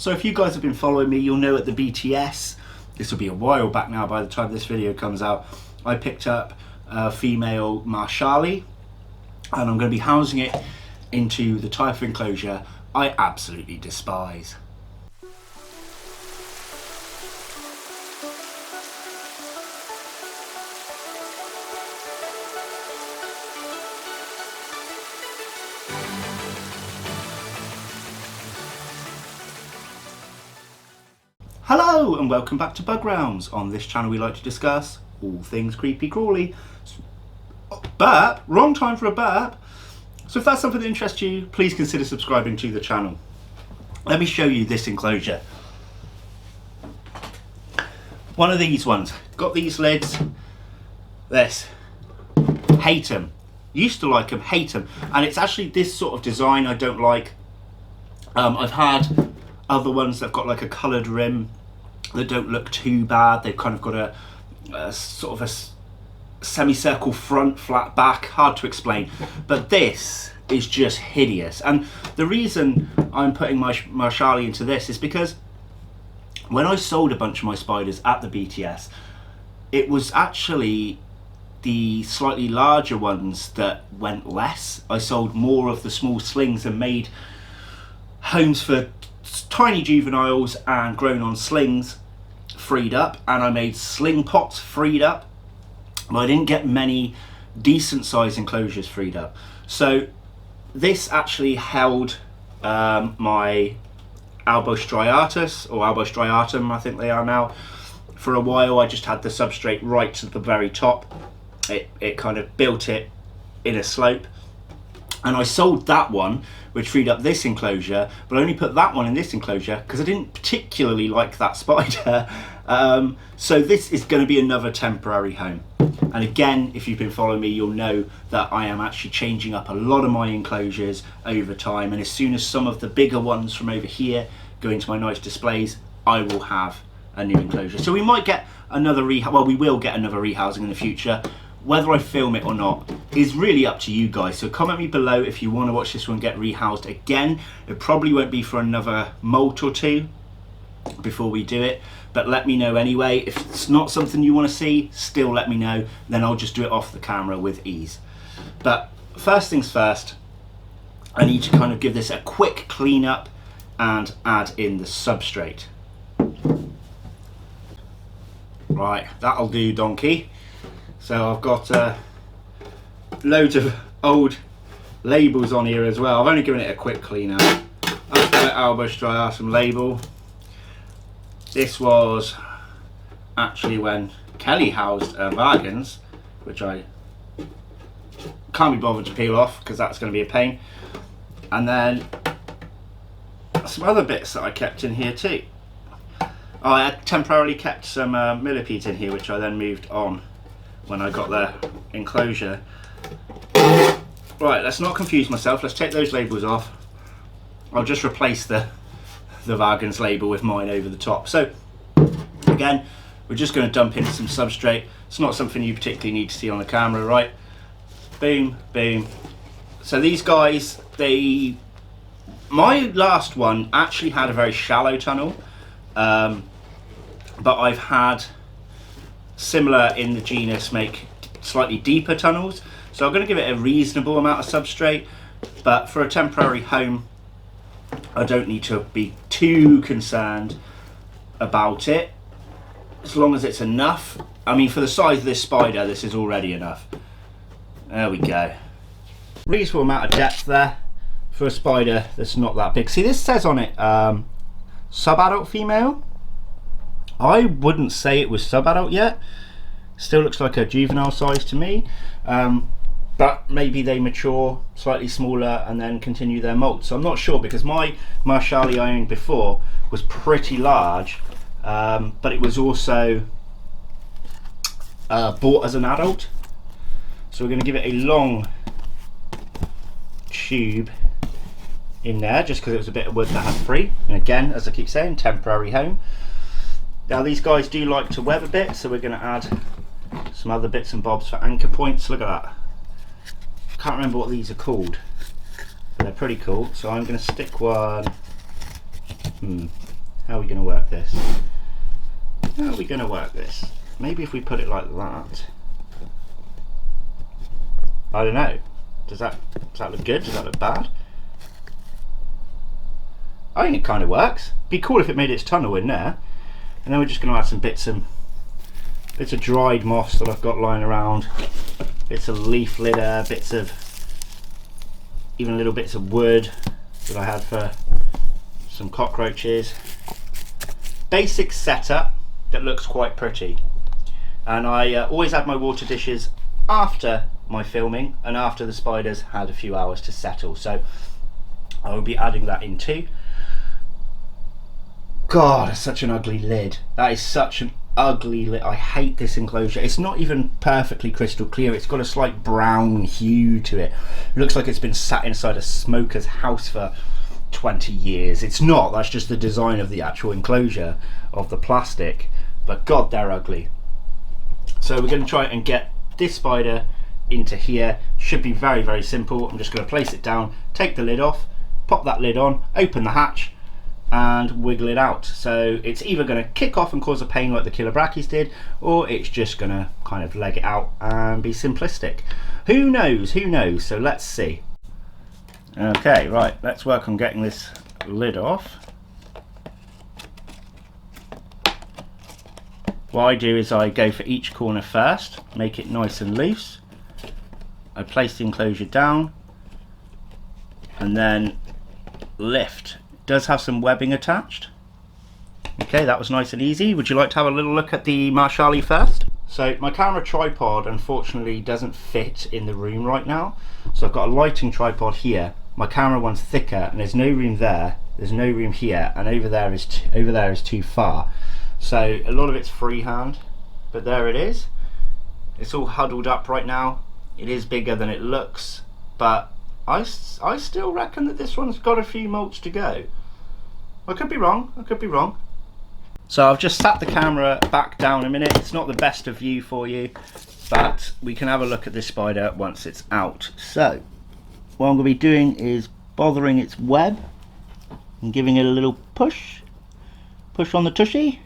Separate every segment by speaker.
Speaker 1: So if you guys have been following me, you'll know at the BTS, this will be a while back now by the time this video comes out, I picked up a female Marshalli, and I'm going to be housing it into the type of enclosure I absolutely despise. Hello and welcome back to Bug Rounds. On this channel we like to discuss all things creepy crawly. Burp? Wrong time for a burp. So if that's something that interests you, please consider subscribing to the channel. Let me show you this enclosure. One of these ones. Got these lids. This. Hate them. Used to like them, hate them. And it's actually this sort of design I don't like. I've had other ones that have got like a coloured rim that don't look too bad. They've kind of got a sort of a semicircle front, flat back, hard to explain. But this is just hideous. And the reason I'm putting my Marshalli into this is because when I sold a bunch of my spiders at the BTS, it was actually the slightly larger ones that went less. I sold more of the small slings and made homes for tiny juveniles and grown on slings freed up, and I made sling pots freed up, but I didn't get many decent size enclosures freed up. So this actually held my Albostriatus, or Albostriatum I think they are now. For a while I just had the substrate right to the very top. It kind of built it in a slope, and I sold that one, which freed up this enclosure, but I only put that one in this enclosure because I didn't particularly like that spider. So this is going to be another temporary home. And again, if you've been following me, you'll know that I am actually changing up a lot of my enclosures over time, and as soon as some of the bigger ones from over here go into my nice displays, I will have a new enclosure. So we might get another we will get another rehousing in the future. Whether I film it or not is really up to you guys. So comment me below if you want to watch this one get rehoused again. It probably won't be for another molt or two before we do it, but let me know anyway. If it's not something you want to see, still let me know, then I'll just do it off the camera with ease. But first things first, I need to kind of give this a quick clean up and add in the substrate. Right, that'll do, donkey. So I've got loads of old labels on here as well. I've only given it a quick clean up. I've got an Albostriatum label. This was actually when Kelly housed wagons, which I can't be bothered to peel off because that's going to be a pain. And then some other bits that I kept in here too. I had temporarily kept some millipedes in here, which I then moved on when I got the enclosure. Right, let's not confuse myself. Let's take those labels off. I'll just replace the Wagon's label with mine over the top. So again, we're just going to dump in some substrate. It's not something you particularly need to see on the camera, right? Boom, boom. So these guys, my last one actually had a very shallow tunnel, but I've had similar in the genus make slightly deeper tunnels, so I'm going to give it a reasonable amount of substrate, but for a temporary home I don't need to be too concerned about it, as long as it's enough. I mean, for the size of this spider, this is already enough. There we go. Reasonable amount of depth there for a spider that's not that big. See, this says on it sub-adult female. I wouldn't say it was sub-adult yet. Still looks like a juvenile size to me, but maybe they mature slightly smaller and then continue their molt. So I'm not sure, because my Marshalli I owned before was pretty large, but it was also bought as an adult. So we're going to give it a long tube in there, just because it was a bit of wood that had free. And again, as I keep saying, temporary home. Now these guys do like to web a bit, so we're going to add some other bits and bobs for anchor points. Look at that. I can't remember what these are called, but they're pretty cool. So I'm going to stick one How are we going to work this? How are we going to work this? Maybe if we put it like that. I don't know. Does that look good? Does that look bad? I think it kind of works. Be cool if it made its tunnel in there. And then we're just going to add some bits of dried moss that I've got lying around, bits of leaf litter, even little bits of wood that I had for some cockroaches. Basic setup that looks quite pretty. And I always add my water dishes after my filming and after the spiders had a few hours to settle, so I will be adding that in too. God, it's such an ugly lid. That is such an ugly lid. I hate this enclosure. It's not even perfectly crystal clear. It's got a slight brown hue to it. It looks like it's been sat inside a smoker's house for 20 years. It's not. That's just the design of the actual enclosure of the plastic. But God, they're ugly. So we're going to try and get this spider into here. Should be very, very simple. I'm just going to place it down, take the lid off, pop that lid on, open the hatch and wiggle it out. So it's either going to kick off and cause a pain like the killer Beckys did, or it's just going to kind of leg it out and be simplistic. Who knows? Who knows? So let's see. Okay, right, let's work on getting this lid off. What I do is I go for each corner first, make it nice and loose. I place the enclosure down and then lift. It does have some webbing attached. Okay, that was nice and easy. Would you like to have a little look at the Marshalli first? So my camera tripod unfortunately doesn't fit in the room right now. So I've got a lighting tripod here. My camera one's thicker and there's no room there. There's no room here, and over there is too far. So a lot of it's freehand, but there it is. It's all huddled up right now. It is bigger than it looks, but I still reckon that this one's got a few molts to go. I could be wrong, I could be wrong. So I've just sat the camera back down a minute. It's not the best of view for you, but we can have a look at this spider once it's out. So what I'm going to be doing is bothering its web and giving it a little push on the tushy.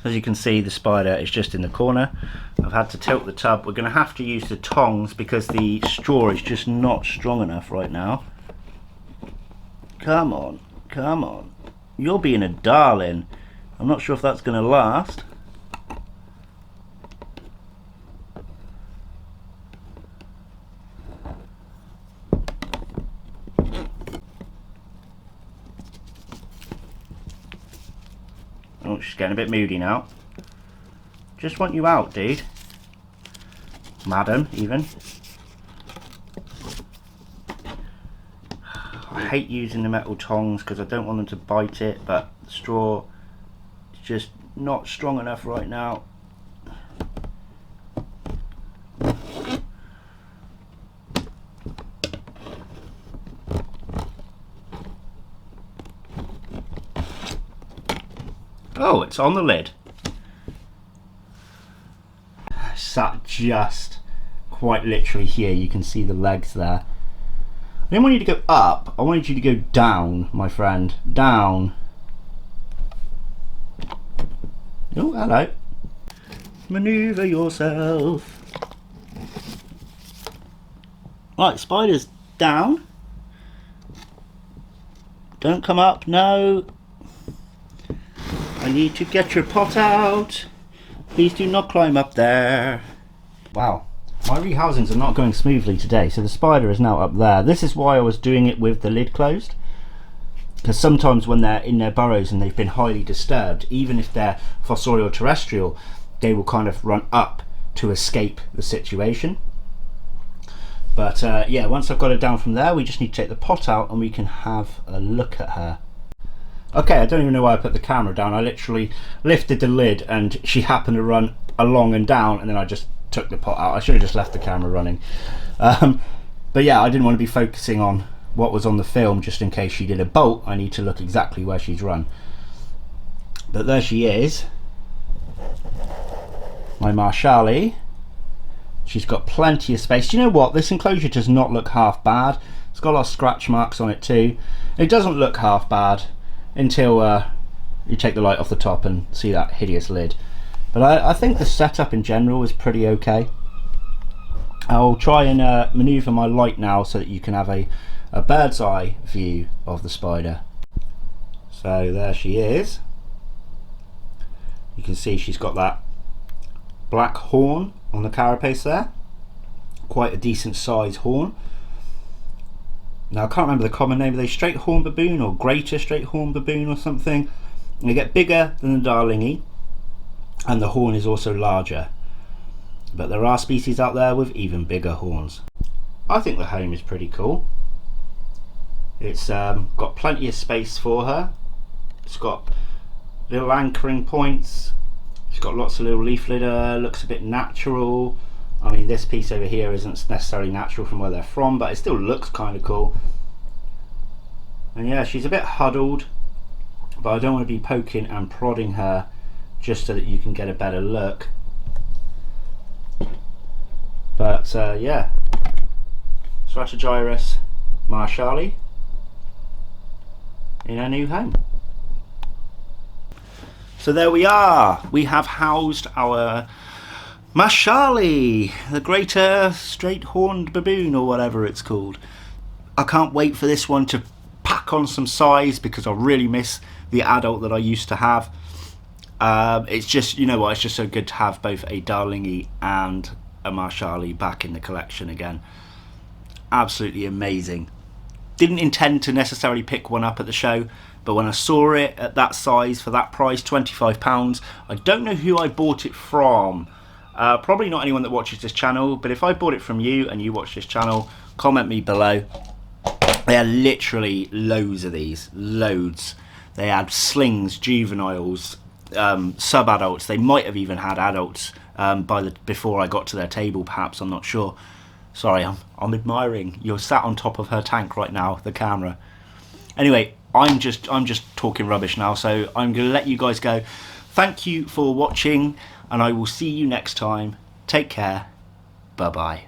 Speaker 1: As you can see, the spider is just in the corner. I've had to tilt the tub. We're going to have to use the tongs because the straw is just not strong enough right now. Come on, come on. You're being a darling. I'm not sure if that's going to last. Oh, she's getting a bit moody now. Just want you out, dude. Madam, even. I hate using the metal tongs because I don't want them to bite it, but the straw is just not strong enough right now. Oh, it's on the lid. Sat just quite literally here. You can see the legs there. I didn't want you to go up. I wanted you to go down, my friend. Down. Oh, hello. Maneuver yourself. Right, spider's down. Don't come up, no. I need to get your pot out. Please do not climb up there. Wow, my rehousings are not going smoothly today, so the spider is now up there. This is why I was doing it with the lid closed, because sometimes when they're in their burrows and they've been highly disturbed, even if they're fossorial terrestrial, they will kind of run up to escape the situation. But yeah, once I've got her down from there, we just need to take the pot out and we can have a look at her. Okay, I don't even know why I put the camera down. I literally lifted the lid and she happened to run along and down, and then I just took the pot out. I should have just left the camera running. But yeah, I didn't want to be focusing on what was on the film just in case she did a bolt. I need to look exactly where she's run. But there she is, my Marshallie. She's got plenty of space. Do you know what? This enclosure does not look half bad. It's got a lot of scratch marks on it too. It doesn't look half bad until you take the light off the top and see that hideous lid. But I think the setup in general is pretty okay. I'll try and maneuver my light now so that you can have a bird's eye view of the spider. So there she is. You can see she's got that black horn on the carapace there. Quite a decent size horn. Now I can't remember the common name. Are they straight horn baboon or greater straight horn baboon or something? And they get bigger than the Darlingi, and the horn is also larger. But there are species out there with even bigger horns. I think the home is pretty cool. It's got plenty of space for her. It's got little anchoring points. It's got lots of little leaf litter. Looks a bit natural. I mean, this piece over here isn't necessarily natural from where they're from, but it still looks kind of cool. And yeah, she's a bit huddled, but I don't want to be poking and prodding her just so that you can get a better look. But yeah, Stratogyrus Marshallie in her new home. So there we are. We have housed our Marshallie, the greater straight horned baboon or whatever it's called. I can't wait for this one to pack on some size because I really miss the adult that I used to have. It's just, you know what, it's just so good to have both a Darlingi and a Marshallie back in the collection again. Absolutely amazing. Didn't intend to necessarily pick one up at the show, but when I saw it at that size for that price, £25, I don't know who I bought it from. Probably not anyone that watches this channel, but if I bought it from you and you watch this channel, comment me below. There are literally loads of these, loads. They had slings, juveniles, sub-adults. They might have even had adults before I got to their table, perhaps, I'm not sure. Sorry, I'm admiring. You're sat on top of her tank right now, the camera. Anyway, I'm just talking rubbish now, so I'm going to let you guys go. Thank you for watching, and I will see you next time. Take care. Bye-bye.